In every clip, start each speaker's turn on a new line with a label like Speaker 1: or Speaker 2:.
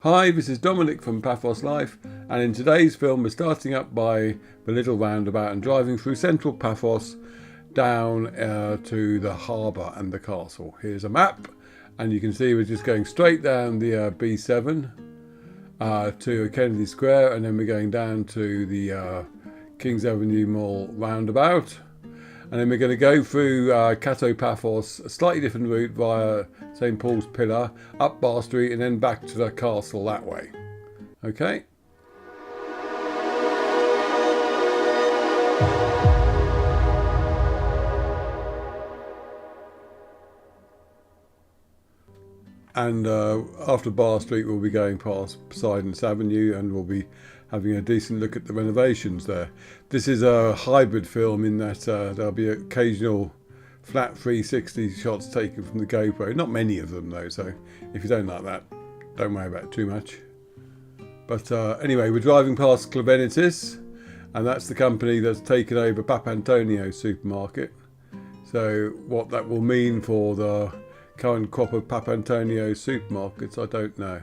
Speaker 1: Hi, this is Dominic from Paphos Life, and in today's film we're starting up by the Lidl Roundabout and driving through central Paphos down to the harbour and the castle. Here's a map, and you can see we're just going straight down the B7 to Kennedy Square, and then we're going down to the Kings Avenue Mall roundabout. And then we're going to go through Kato Paphos, a slightly different route via St Paul's Pillar, up Bar Street, and then back to the castle that way. Okay? And after Bar Street, we'll be going past Poseidonos Avenue, and we'll be having a decent look at the renovations there. This is a hybrid film in that there'll be occasional flat 360 shots taken from the GoPro. Not many of them though, so if you don't like that, don't worry about it too much. But anyway, we're driving past Clavenitis, and that's the company that's taken over Papantonio's supermarket. So what that will mean for the current crop of Papantonio's supermarkets, I don't know.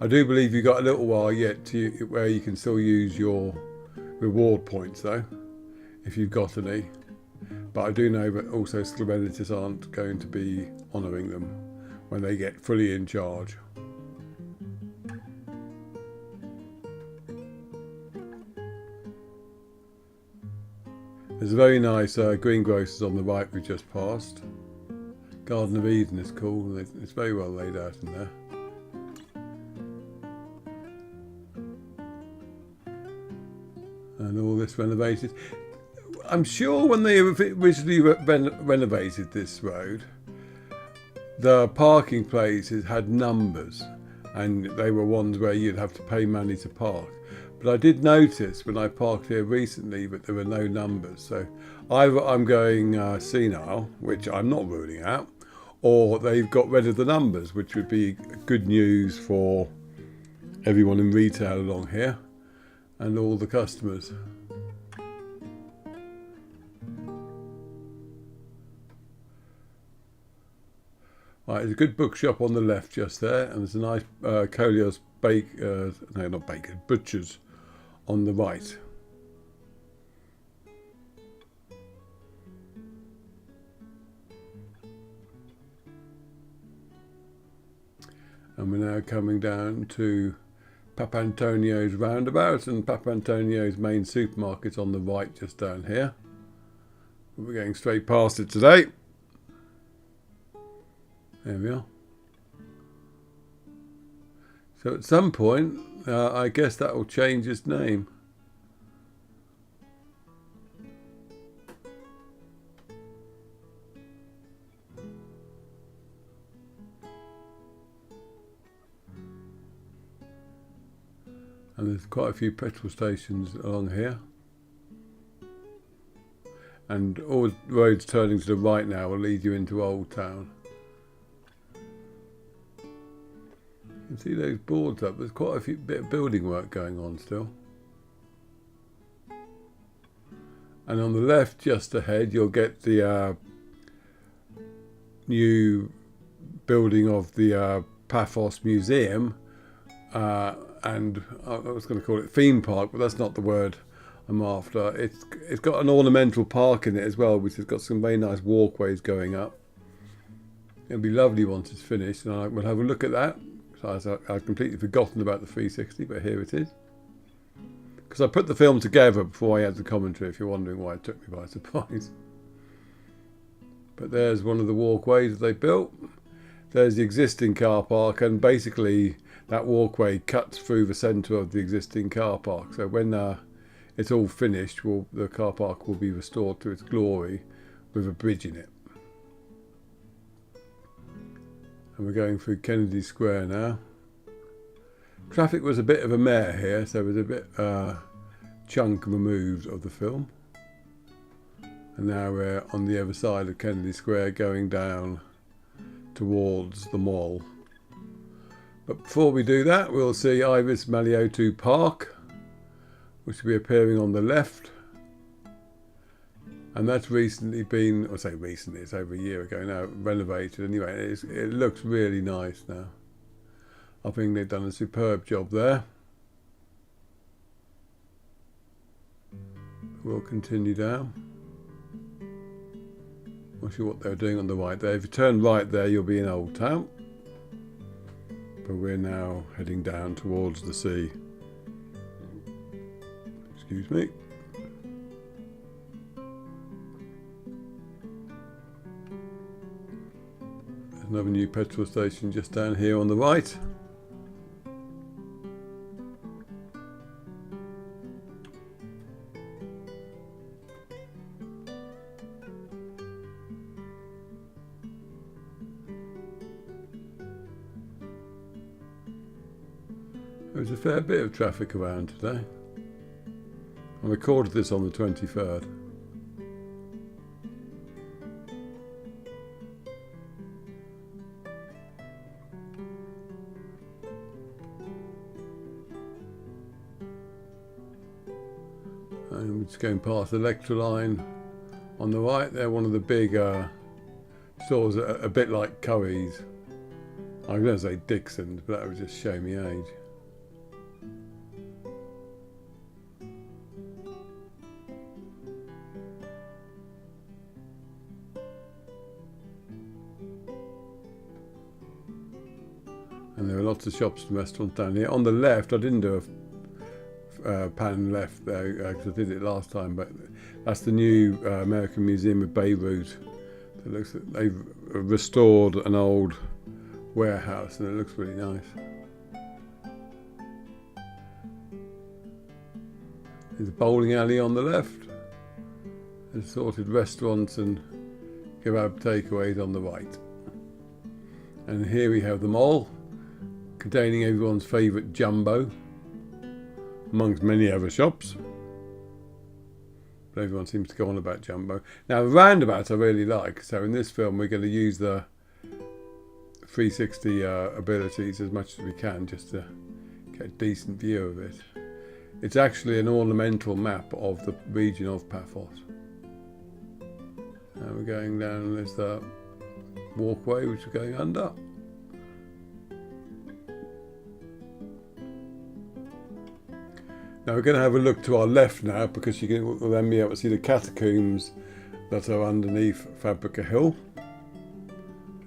Speaker 1: I do believe you've got a little while yet to where you can still use your reward points though, if you've got any. But I do know that also Clavenitis aren't going to be honouring them when they get fully in charge. There's a very nice greengrocers on the right we just passed. Garden of Eden is cool. It's very well laid out in there. And all this renovated. I'm sure when they originally renovated this road, the parking places had numbers, and they were ones where you'd have to pay money to park. But I did notice when I parked here recently that there were no numbers. So either I'm going senile, which I'm not ruling out, or they've got rid of the numbers, which would be good news for everyone in retail along here and all the customers. Right, there's a good bookshop on the left just there, and there's a nice Collier's butcher's on the right. And we're now coming down to Papantonio's roundabout, and Papantonio's main supermarket on the right just down here. We're going straight past it today. There we are. So at some point, I guess that will change its name. And there's quite a few petrol stations along here. And all roads turning to the right now will lead you into Old Town. You can see those boards up. There's quite a few bit of building work going on still. And on the left, just ahead, you'll get the new building of the Paphos Museum, and I was going to call it theme park, but that's not the word I'm after. It's got an ornamental park in it as well, which has got some very nice walkways going up. It'll be lovely once it's finished, and we'll have a look at that. So I'd completely forgotten about the 360, but here it is. Because I put the film together before I had the commentary, if you're wondering why it took me by surprise. But there's one of the walkways that they built. There's the existing car park, and basically that walkway cuts through the centre of the existing car park. So when it's all finished, the car park will be restored to its glory with a bridge in it. And we're going through Kennedy Square now. Traffic was a bit of a mare here, so it was a bit chunk removed of the film. And now we're on the other side of Kennedy Square going down towards the mall. But before we do that, we'll see Ivis Maliotou Park, which will be appearing on the left. And that's recently been, I say recently, it's over a year ago now, renovated anyway. It looks really nice now. I think they've done a superb job there. We'll continue down. Not sure what they're doing on the right there. If you turn right there, you'll be in Old Town. But we're now heading down towards the sea. Excuse me. There's another new petrol station just down here on the right. There's a fair bit of traffic around today. I recorded this on the 23rd. And we're just going past the Electroline on the right. They're one of the big stores, a bit like Curry's. I was going to say Dixon's, but that would just show me age. And there are lots of shops and restaurants down here. On the left, I didn't do a pan left there because I did it last time, but that's the new American Museum of Beirut. It looks like they've restored an old warehouse and it looks really nice. There's a bowling alley on the left. There's assorted restaurants and kebab takeaways on the right. And here we have the mall, containing everyone's favourite Jumbo, amongst many other shops. But everyone seems to go on about Jumbo. Now the roundabout I really like, so in this film we're going to use the 360 abilities as much as we can just to get a decent view of it. It's actually an ornamental map of the region of Paphos. Now we're going down, there's the walkway which we're going under. Now we're going to have a look to our left now because you will then be able to see the catacombs that are underneath Fabrica Hill.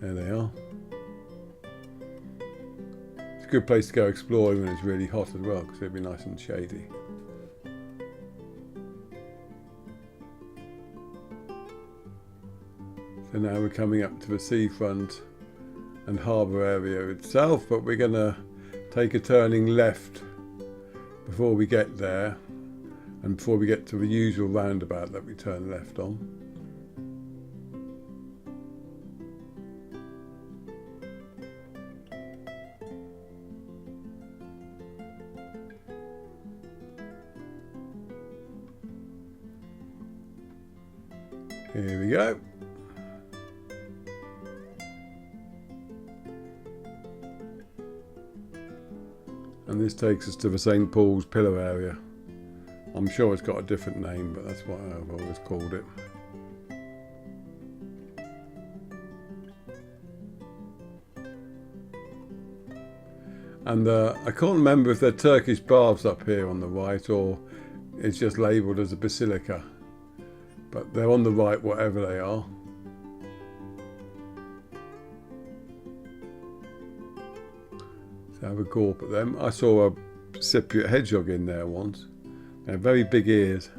Speaker 1: There they are. It's a good place to go exploring when it's really hot as well because it'll be nice and shady. So now we're coming up to the seafront and harbour area itself, but we're going to take a turning left before we get there and before we get to the usual roundabout that we turn left on. Here we go. And this takes us to the St. Paul's Pillar area. I'm sure it's got a different name, but that's what I've always called it. And I can't remember if they're Turkish baths up here on the right or it's just labelled as a basilica. But they're on the right whatever they are. So have a gawp at them. I saw a Cypriot hedgehog in there once. They have very big ears.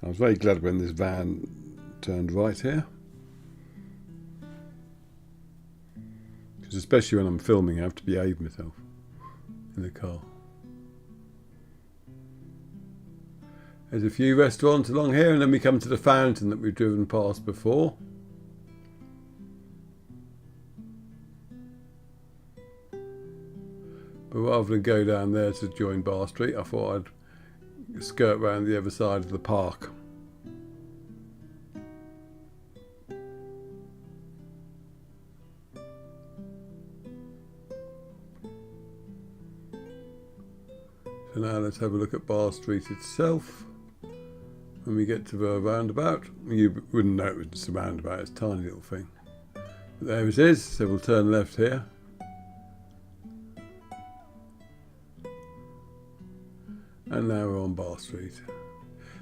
Speaker 1: I was very glad when this van turned right here. Because especially when I'm filming I have to behave myself in the car. There's a few restaurants along here and then we come to the fountain that we've driven past before. But rather than go down there to join Bar Street, I thought I'd skirt round the other side of the park. So now let's have a look at Bar Street itself. When we get to the roundabout, you wouldn't know it was a roundabout, it's a tiny little thing. But there it is, so we'll turn left here. And now we're on Bar Street.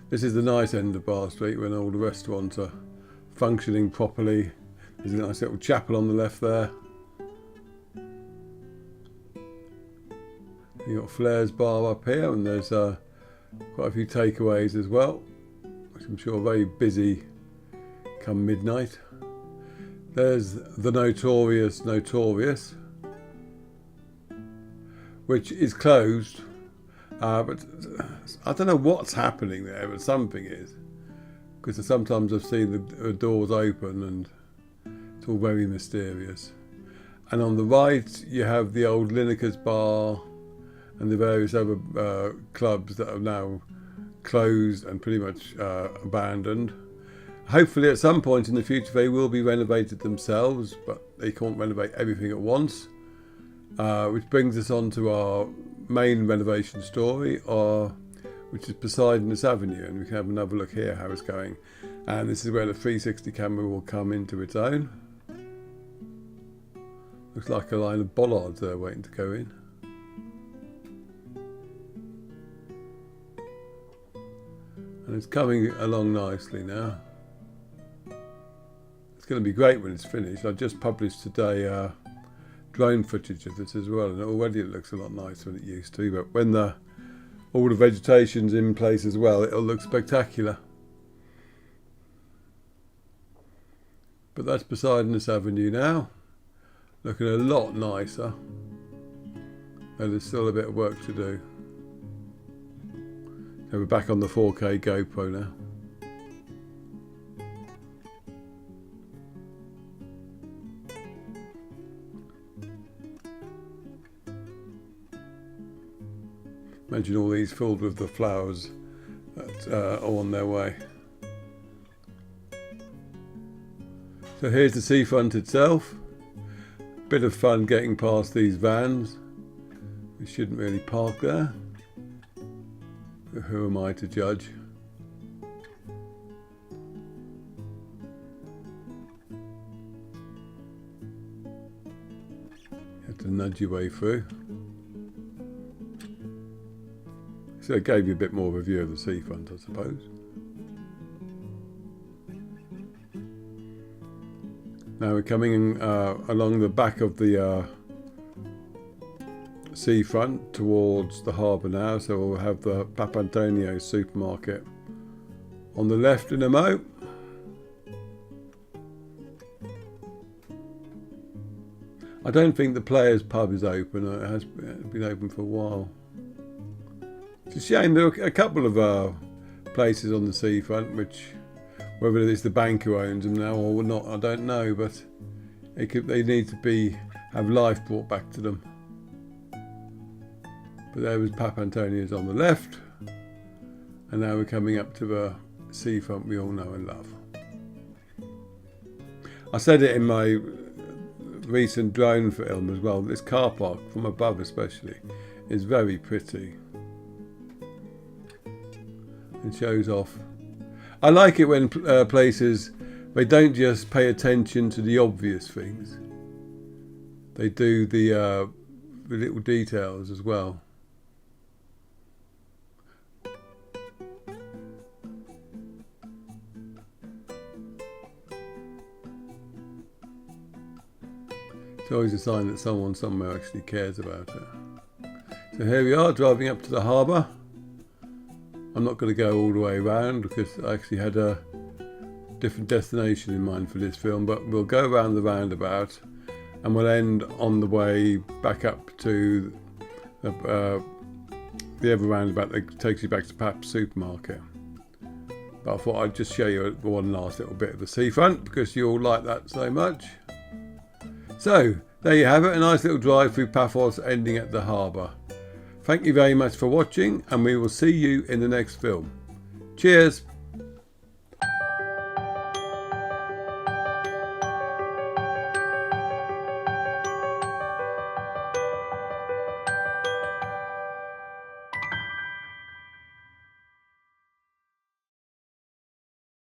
Speaker 1: This is the nice end of Bar Street when all the restaurants are functioning properly. There's a nice little chapel on the left there. You've got Flair's Bar up here, and there's quite a few takeaways as well, which I'm sure are very busy come midnight. There's the Notorious, which is closed, but I don't know what's happening there, but something is, because sometimes I've seen the doors open and it's all very mysterious. And on the right you have the old Lineker's Bar and the various other clubs that are now closed and pretty much abandoned. Hopefully at some point in the future they will be renovated themselves, but they can't renovate everything at once. Which brings us on to our main renovation story, which is Poseidonos Avenue, and we can have another look here how it's going. And this is where the 360 camera will come into its own. Looks like a line of bollards there waiting to go in. And it's coming along nicely now. It's going to be great when it's finished. I just published today drone footage of this as well, and already it looks a lot nicer than it used to, but when all the vegetation's in place as well, it'll look spectacular. But that's Poseidonos Avenue now, looking a lot nicer, and there's still a bit of work to do. So we're back on the 4K GoPro now. Imagine all these filled with the flowers that are on their way. So here's the seafront itself. Bit of fun getting past these vans. We shouldn't really park there. But who am I to judge? You have to nudge your way through. So it gave you a bit more of a view of the seafront, I suppose. Now we're coming along the back of the seafront towards the harbour now, so we'll have the Papantonio's supermarket on the left in a mo. I don't think the Players pub is open. It has been open for a while. It's a shame. There are a couple of places on the seafront which, whether it's the bank who owns them now or not, I don't know, but they need to have life brought back to them. But there was Papantonio's on the left, and now we're coming up to the seafront we all know and love. I said it in my recent drone film as well, this car park from above especially is very pretty and shows off. I like it when places, they don't just pay attention to the obvious things, they do the little details as well. It's always a sign that someone somewhere actually cares about it. So here we are, driving up to the harbour. I'm not going to go all the way around because I actually had a different destination in mind for this film, but we'll go around the roundabout and we'll end on the way back up to the other roundabout that takes you back to Pap's supermarket. But I thought I'd just show you one last little bit of the seafront because you all like that so much. So, there you have it, a nice little drive through Paphos ending at the harbour. Thank you very much for watching, and we will see you in the next film. Cheers!